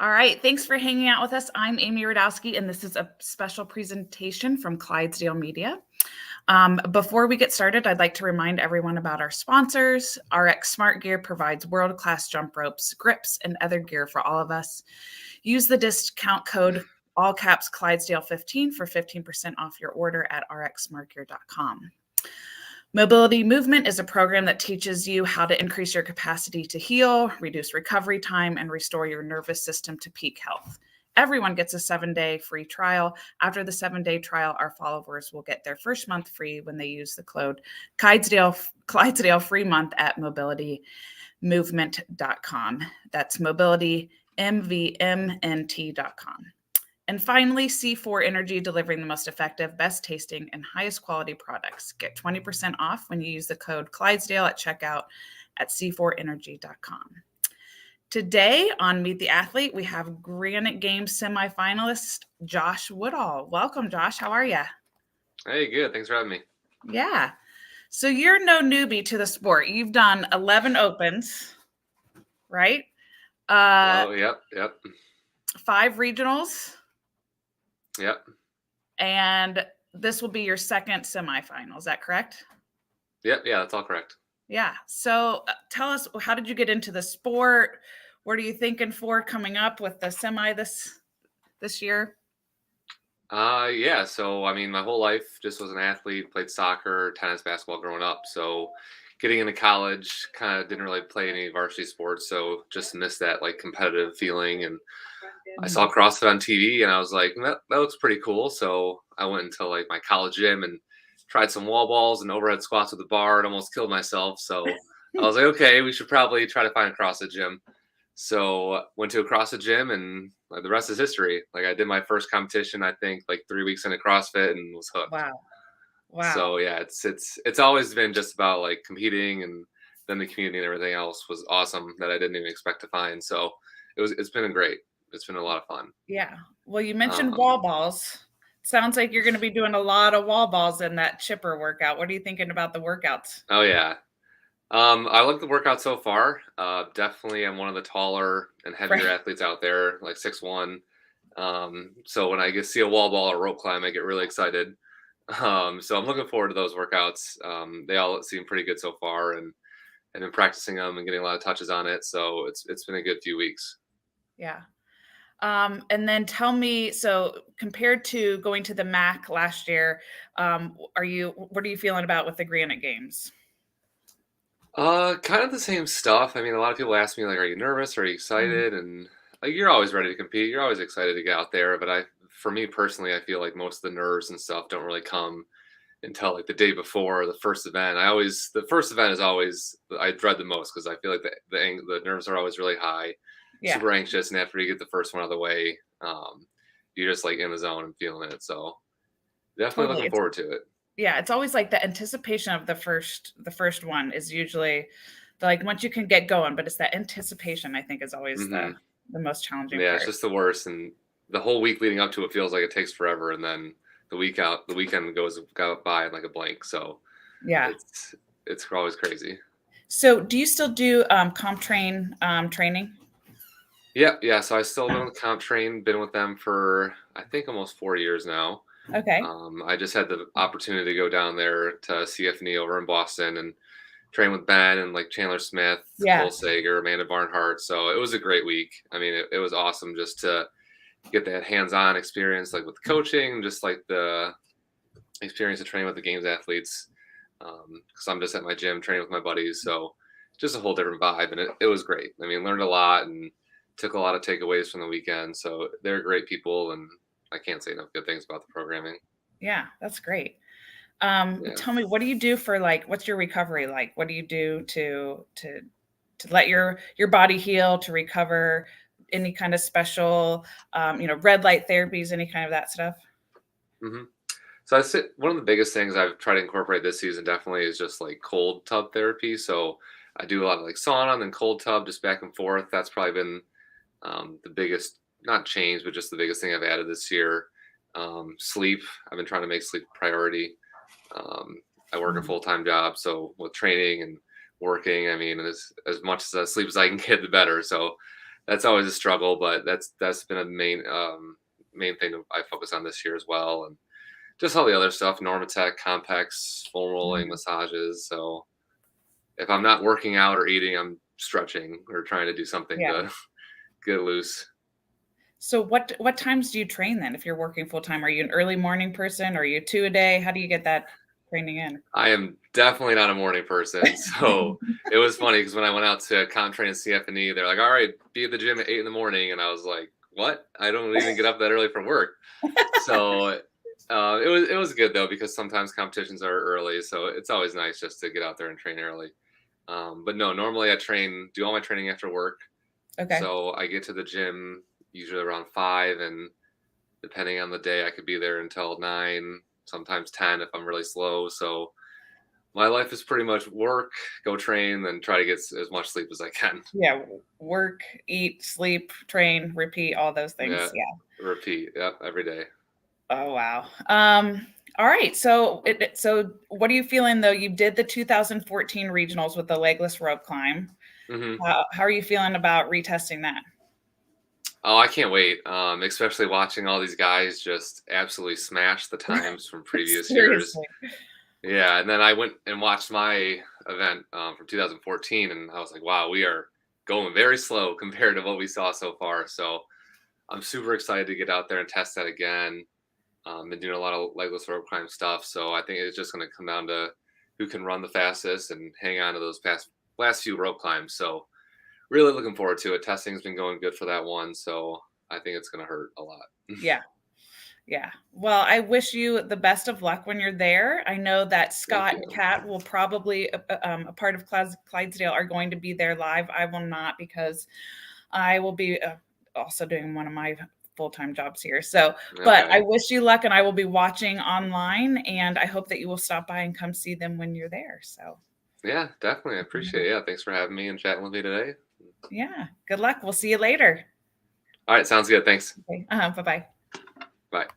All right, thanks for hanging out with us. I'm Amy Radowski, and this is a special presentation from Clydesdale Media. Before we get started, I'd like to remind everyone about our sponsors. RX Smart Gear provides world-class jump ropes, grips, and other gear for all of us. Use the discount code, all caps Clydesdale15 for 15% off your order at rxsmartgear.com. Mobility Movement is a program that teaches you how to increase your capacity to heal, reduce recovery time, and restore your nervous system to peak health. Everyone gets a 7-day free trial. After the 7-day trial, our followers will get their first month free when they use the code Clydesdale free month at mobilitymovement.com. That's mobilitymvmnt.com. And finally, C4 Energy, delivering the most effective, best tasting, and highest quality products. Get 20% off when you use the code Clydesdale at checkout at c4energy.com. Today on Meet the Athlete, we have Granite Games semifinalist Josh Woodhull. Welcome, Josh. How are you? Hey, good. Thanks for having me. Yeah. So you're no newbie to the sport. You've done 11 opens, right? Yep. 5 regionals. Yep. And this will be your second semifinal. Is that correct? Yep. Yeah, that's all correct. Yeah. So tell us, how did you get into the sport? What are you thinking for coming up with the semi this year? Yeah. So, I mean, my whole life just was an athlete, played soccer, tennis, basketball growing up. So getting into college, kind of didn't really play any varsity sports. So just missed that like competitive feeling. And I saw CrossFit on TV and I was like, that looks pretty cool. So I went into like my college gym and tried some wall balls and overhead squats with the bar and almost killed myself. So I was like, okay, we should probably try to find a CrossFit gym. So went to a CrossFit gym and like, the rest is history. Like I did my first competition, I think like 3 weeks into CrossFit and was hooked. Wow. So yeah, it's always been just about like competing, and then the community and everything else was awesome that I didn't even expect to find. So it's been great. It's been a lot of fun. Yeah. Well, you mentioned wall balls. Sounds like you're going to be doing a lot of wall balls in that chipper workout. What are you thinking about the workouts? Oh yeah. I like the workout so far. Definitely I'm one of the taller and heavier athletes out there, like 6'1". So when I see a wall ball or rope climb, I get really excited. So I'm looking forward to those workouts. They all seem pretty good so far, and been practicing them and getting a lot of touches on it. So it's been a good few weeks. Yeah. And then tell me, so compared to going to the MAC last year, what are you feeling about with the Granite Games? Kind of the same stuff. I mean, a lot of people ask me like, are you nervous? Are you excited? And like, you're always ready to compete. You're always excited to get out there. But for me personally, I feel like most of the nerves and stuff don't really come until like the day before the first event. The first event is always, I dread the most because I feel like the nerves are always really high, super anxious. And after you get the first one out of the way, you're just like in the zone and feeling it. So definitely looking forward to it. Yeah, it's always like the anticipation of the first one is usually like once you can get going, but it's that anticipation I think is always the most challenging part. It's just the worst, and the whole week leading up to it feels like it takes forever, and then the weekend goes by like a blank. So yeah, it's always crazy. So do you still do CompTrain training? Yeah. So I still been with CompTrain, been with them for I think almost 4 years now. Okay. I just had the opportunity to go down there to CFNE over in Boston and train with Ben and like Chandler Smith, Cole Sager, Amanda Barnhart. So it was a great week. I mean, it was awesome just to get that hands-on experience, like with coaching, just like the experience of training with the games athletes. Because I'm just at my gym training with my buddies. So just a whole different vibe. And it was great. I mean, learned a lot and took a lot of takeaways from the weekend. So they're great people, and I can't say enough good things about the programming. Yeah, that's great. Tell me, what do you do for like, what's your recovery like? What do you do to let your body heal, to recover? Any kind of special, red light therapies, any kind of that stuff? Mm-hmm. So I say one of the biggest things I've tried to incorporate this season definitely is just like cold tub therapy. So I do a lot of like sauna and then cold tub, just back and forth. That's probably been the biggest, not change, but just the biggest thing I've added this year. Sleep, I've been trying to make sleep a priority. I work a full-time job, so with training and working, I mean, as much sleep as I can get, the better. So that's always a struggle, but that's been a main thing I focus on this year as well, and just all the other stuff, Normatec, Compex, foam rolling, Mhm. massages. So if I'm not working out or eating, I'm stretching or trying to do something Yeah. to get loose. So what times do you train then if you're working full time? Are you an early morning person? Are you 2 a day? How do you get that training in? I am definitely not a morning person. So it was funny because when I went out to CompTrain and CFNE, they're like, "All right, be at the gym at 8 in the morning," and I was like, "What? I don't even get up that early for work." So it was good though because sometimes competitions are early, so it's always nice just to get out there and train early. But no, normally I do all my training after work. Okay. So I get to the gym usually around 5, and depending on the day, I could be there until 9, sometimes 10 if I'm really slow. So my life is pretty much work, go train, then try to get as much sleep as I can. Yeah, work, eat, sleep, train, repeat, all those Yeah, things. Yeah. repeat. Yep, every day. Oh, wow. All right. So so what are you feeling though? You did the 2014 regionals with the legless rope climb. Hmm. How are you feeling about retesting that? Oh, I can't wait. Especially watching all these guys just absolutely smash the times from previous years. Seriously. Yeah, and then I went and watched my event from 2014, and I was like, wow, we are going very slow compared to what we saw so far. So I'm super excited to get out there and test that again. Been doing a lot of legless rope climb stuff, so I think it's just going to come down to who can run the fastest and hang on to those last few rope climbs. So really looking forward to it. Testing's been going good for that one, so I think it's going to hurt a lot. Yeah. Yeah. Well, I wish you the best of luck when you're there. I know that Thank Scott and you. Kat will probably, a part of Clydesdale, are going to be there live. I will not because I will be also doing one of my full-time jobs here. So, but I Okay. wish you luck and I will be watching online and I hope that you will stop by and come see them when you're there. So, Yeah, definitely. I appreciate it. Yeah, thanks for having me and chatting with me today. yeah, good luck. We'll see you later. All right, sounds good. Thanks. Okay. Bye bye. Bye.